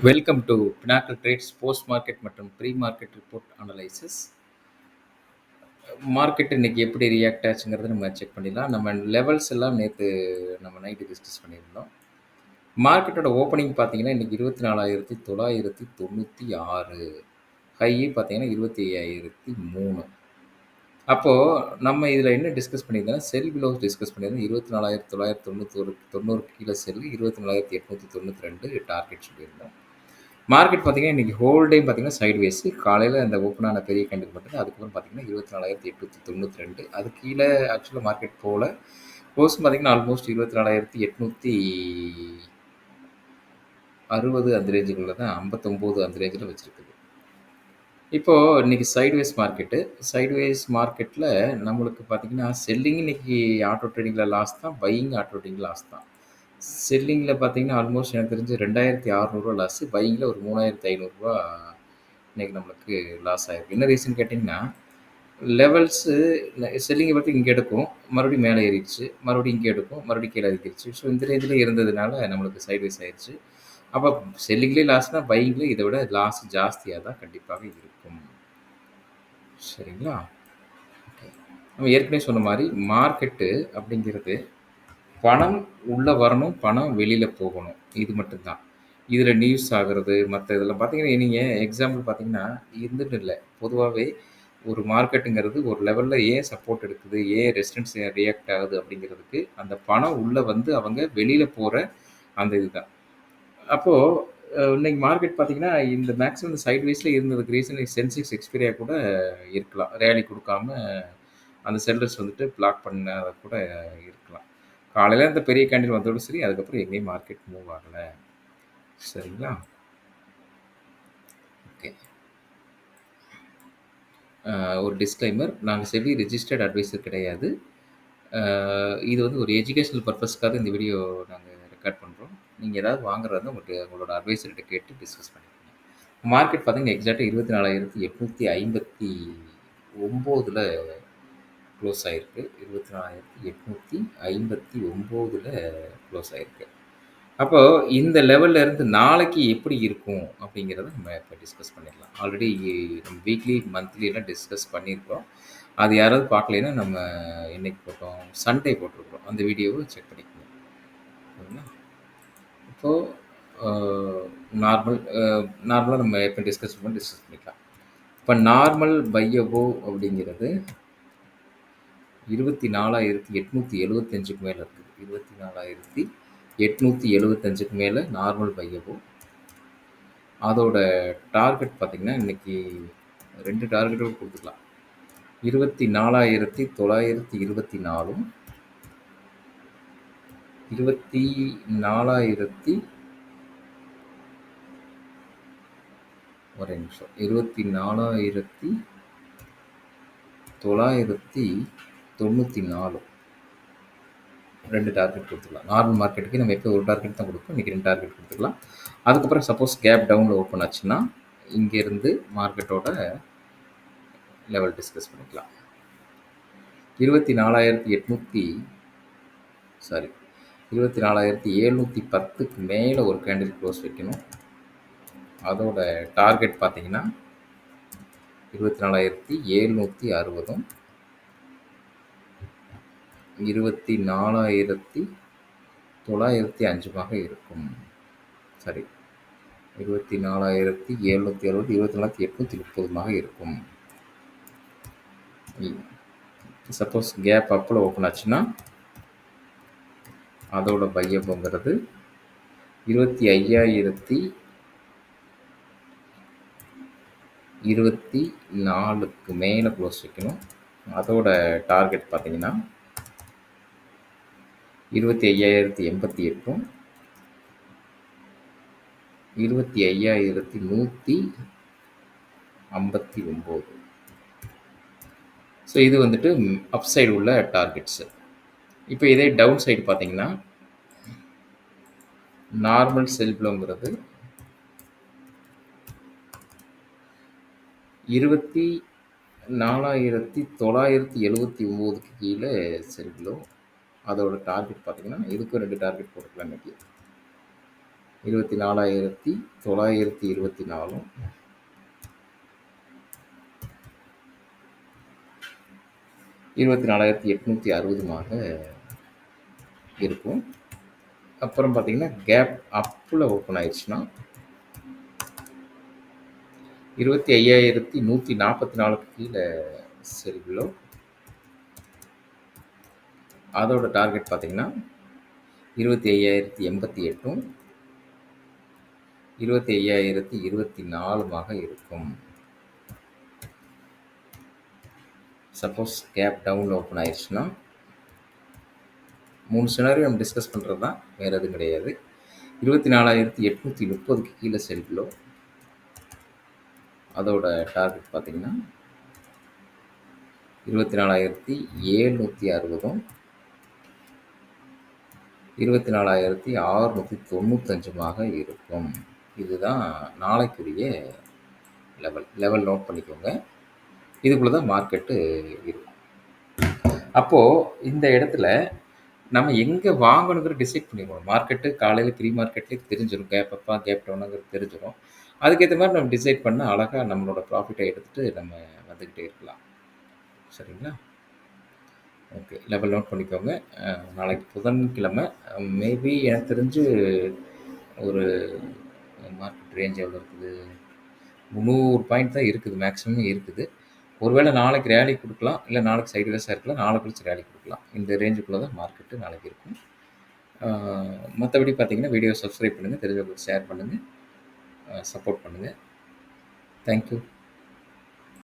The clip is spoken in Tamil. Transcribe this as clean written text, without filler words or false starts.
Welcome to Pinnacle Trades post market மற்றும் pre market report analysis. Market இன்னைக்கு எப்படி ரியாக்ட் ஆச்சுங்கிறத நம்ம செக் பண்ணிடலாம். நம்ம லெவல்ஸ் எல்லாம் நேற்று நம்ம நைட்டு டிஸ்கஸ் பண்ணியிருந்தோம். மார்க்கெட்டோட ஓப்பனிங் பார்த்தீங்கன்னா இன்னைக்கு 24,996. ஹை பார்த்தீங்கன்னா 25,003. அப்போ நம்ம இதில் என்ன டிஸ்கஸ் பண்ணியிருந்தோம்னா செல் பிலோ டிஸ்கஸ் பண்ணியிருந்தோம். 24,990 கீழே செல், 24,892 டார்கெட் சொல்லியிருந்தோம். மார்க்கெட் பார்த்தீங்கன்னா இன்னைக்கு ஹோல் டே பார்த்தீங்கன்னா சைட்வேஸ். காலையில் அந்த ஓப்பன் ஆன பெரிய கேண்டில் மட்டும் அதுக்கப்புறம் பார்த்தீங்கன்னா 24,892 அது கீழே ஆக்சுவலாக மார்க்கெட் போகல. க்ளோஸ் பார்த்தீங்கன்னா ஆல்மோஸ்ட் 24,860 அந்த ரேஞ்சுகளில் தான் 59 அந்த ரேஞ்சில் வச்சுருக்குது. இப்போ இன்னைக்கு சைட்வேஸ் மார்க்கெட்டு. சைட்வேஸ் மார்க்கெட்டில் நம்மளுக்கு பார்த்தீங்கன்னா செல்லிங் இன்னைக்கு ஆட்டோ ட்ரேடிங்கில் லாஸ் தான், பையிங் ஆட்டோ ட்ரேடிங் லாஸ் தான். செல்லிங்கில் பார்த்தீங்கன்னா ஆல்மோஸ்ட் எனக்கு தெரிஞ்சு 2,600 லாஸ், பையிங்கில் ஒரு 3,500 இன்னைக்கு நம்மளுக்கு லாஸ் ஆயிருக்கு. என்ன ரீசன் கேட்டிங்கன்னா லெவல்ஸு செல்லிங்கை பற்றி இங்கே எடுக்கும், மறுபடியும் மேலே ஏறிடுச்சு, மறுபடியும் இங்கே எடுக்கும், மறுபடியும் கீழே இறக்கிடுச்சு. ஸோ இந்த ரேஞ்சில் இருந்ததுனால நம்மளுக்கு சைட்வேஸ் ஆயிடுச்சு. அப்போ செல்லிங்லேயே லாஸ்னா பையிங்லேயே இதை விட லாஸ் ஜாஸ்தியாக தான் கண்டிப்பாக இருக்கும். சரிங்களா? ஓகே. நம்ம ஏற்கனவே சொன்ன மாதிரி மார்க்கெட்டு அப்படிங்கிறது பணம் உள்ளே வரணும், பணம் வெளியில் போகணும். இது மட்டும்தான். இதில் நியூஸ் ஆகிறது மற்ற இதெல்லாம் பார்த்தீங்கன்னா நீங்கள் எக்ஸாம்பிள் பார்த்தீங்கன்னா இருந்துட்டு இல்லை. பொதுவாகவே ஒரு மார்க்கெட்டுங்கிறது ஒரு லெவலில் ஏன் சப்போர்ட் எடுக்குது, ஏன் ரெசிஸ்டன்ஸ் ரியாக்ட் ஆகுது அப்படிங்கிறதுக்கு அந்த பணம் உள்ளே வந்து அவங்க வெளியில் போகிற அந்த இதுதான். அப்போது இன்னைக்கு மார்க்கெட் பார்த்தீங்கன்னா இந்த மேக்ஸிமம் இந்த சைட்வேஸில் இருந்ததுக்கு ரீசன் சென்செக்ஸ் எக்ஸ்பீரியாக கூட இருக்கலாம். ரேலி கொடுக்காம அந்த செல்லர்ஸ் வந்துட்டு பிளாக் பண்ண கூட இருக்கலாம். காலையில் இந்த பெரிய கேண்டில் வந்தோட சரி, அதுக்கப்புறம் எங்கேயும் மார்க்கெட் மூவ் ஆகலை. சரிங்களா? ஓகே. ஒரு டிஸ்க்ளைமர், நாங்கள் செபி ரெஜிஸ்டர்ட் அட்வைசர் கிடையாது. இது வந்து ஒரு எஜுகேஷனல் பர்பஸ்க்காக இந்த வீடியோ நாங்கள் ரெக்கார்ட் பண்ணுறோம். நீங்கள் ஏதாவது வாங்குறதா உங்களோட அட்வைசர்கிட்ட கேட்டு டிஸ்கஸ் பண்ணிக்கோங்க. மார்க்கெட் பார்த்தீங்கன்னா எக்ஸாக்டாக 24,859 க்ளோஸ் ஆகிருக்கு. 24,859 க்ளோஸ் ஆகிருக்கு. அப்போது இந்த லெவலில் இருந்து நாளைக்கு எப்படி இருக்கும் அப்படிங்கிறத நம்ம இப்போ டிஸ்கஸ் பண்ணிடலாம். ஆல்ரெடி நம்ம வீக்லி மந்த்லியெல்லாம் டிஸ்கஸ் பண்ணியிருக்கோம். அது யாராவது பார்க்கலைன்னா நம்ம என்னைக்கு போட்டோம், சண்டே போட்டிருக்கோம். அந்த வீடியோவை செக் பண்ணிக்கோங்க. சரிங்களா? இப்போது நார்மலாக நம்ம எப்போ டிஸ்கஸ் பண்ணிக்கலாம். இப்போ நார்மல் பை அபோவ் அப்படிங்கிறது 24,875க்கு மேலே இருக்குது. 24,875க்கு மேலே நார்மல் பை அபோவ். அதோட டார்கெட் பார்த்திங்கன்னா இன்றைக்கி 2 டார்கெட்டும் கொடுத்துக்கலாம். 24,924 24,000 ஒரே நிமிஷம் 24,994 2 டார்கெட் கொடுத்துக்கலாம். நார்மல் மார்க்கெட்டுக்கு நம்ம எப்போ ஒரு டார்கெட் தான் கொடுப்போம், இன்றைக்கி 2 டார்கெட் கொடுத்துக்கலாம். அதுக்கப்புறம் சப்போஸ் கேப் டவுனில் ஓப்பன் ஆச்சுன்னா இங்கேருந்து மார்க்கெட்டோட லெவல் டிஸ்கஸ் பண்ணிக்கலாம். 24,710க்கு மேலே ஒரு கேண்டில் க்ளோஸ் வைக்கணும். அதோட டார்கெட் பார்த்தீங்கன்னா 24,760 24,905 இருக்கும். சரி, 24,760 24,830 இருக்கும். சப்போஸ் கேப் அப்பில் ஓப்பன் ஆச்சுன்னா அதோட பையப்புங்கிறது 25,024க்கு மேலே க்ளோஸ் வைக்கணும். அதோட டார்கெட் பார்த்தீங்கன்னா 25,088 25,159. ஸோ இது வந்துட்டு அப் சைடு உள்ள டார்கெட்ஸு. இப்போ இதே டவுன் சைடு பார்த்தீங்கன்னா நார்மல் செல் பிலோங்கிறது 24,979க்கு கீழே செல் பிலோ. அதோட டார்கெட் பார்த்தீங்கன்னா இதுக்கு 2 டார்கெட் போட்டுக்கலாம் இன்றைக்கி. 24,924 24,860மாக இருக்கும். அப்புறம் பார்த்தீங்கன்னா, கேப் அப்ல ஓப்பன் ஆயிருச்சுன்னா 25,144க்கு கீழ செல் பிலோ. அதோட டார்கெட் பார்த்தீங்கன்னா, 25,088ம் 25,024மாக இருக்கும். சப்போஸ் கேப் டவுன்ல ஓப்பன் ஆயிருச்சுன்னா 3 சினாரியோ நம்ம டிஸ்கஸ் பண்றது தான். வேற எதுவும் கிடையாது. 24,830க்கு கீழ செல் பிலோ. அதோட டார்கெட் பார்த்தீங்கன்னா, 24,760ம் 24,695மாக இருக்கும். இதுதான் நாளைக்குரிய லெவல் நோட் பண்ணிக்கோங்க. இதுக்குள்ள தான் மார்க்கெட்டு இருக்கும். அப்போ இந்த இடத்துல நம்ம எங்க வாங்கணுங்கிறத டிசைட் பண்ணிருவோம். மார்க்கெட்டு காலையில ப்ரீ மார்க்கெட்லயே தெரிஞ்சிரும். கேப் அப்பா, கேப் டவுனாங்கிறது தெரிஞ்சிரும். அதுக்கேத்த மாரி நம்ம டிசைட் பண்ணா அழகா நம்மளோட ப்ராஃபிட்ட எடுத்துட்டு நம்ம வந்துகிட்டே இருக்கலாம். சரிங்களா? ஓகே. லெவல் நோட் பண்ணிக்கோங்க. நாளைக்கு புதன்கிழமை. மேபி எனக்கு தெரிஞ்சு ஒரு மார்க்கெட் ரேஞ்ச் எவ்வளோ இருக்குது? 300 பாயிண்ட் தான் இருக்குது. மேக்ஸிமம் இருக்குது. ஒருவேளை நாளைக்கு ரேலி குடுக்கலாம். இல்ல நாளைக்கு சைட்வேஸா இருக்கலாம். நாளை கழிச்சு ரேலி குடுக்கலாம். இந்த ரேஞ்சுக்குள்ள தான் மார்க்கெட்டு நாளைக்கு இருக்கும். மத்தபடி பார்த்தீங்கன்னா, வீடியோ சப்ஸ்கிரைப் பண்ணுங்க. தெரிஞ்சவங்களுக்கு ஷேர் பண்ணுங்க. சப்போர்ட் பண்ணுங்க. Thank you.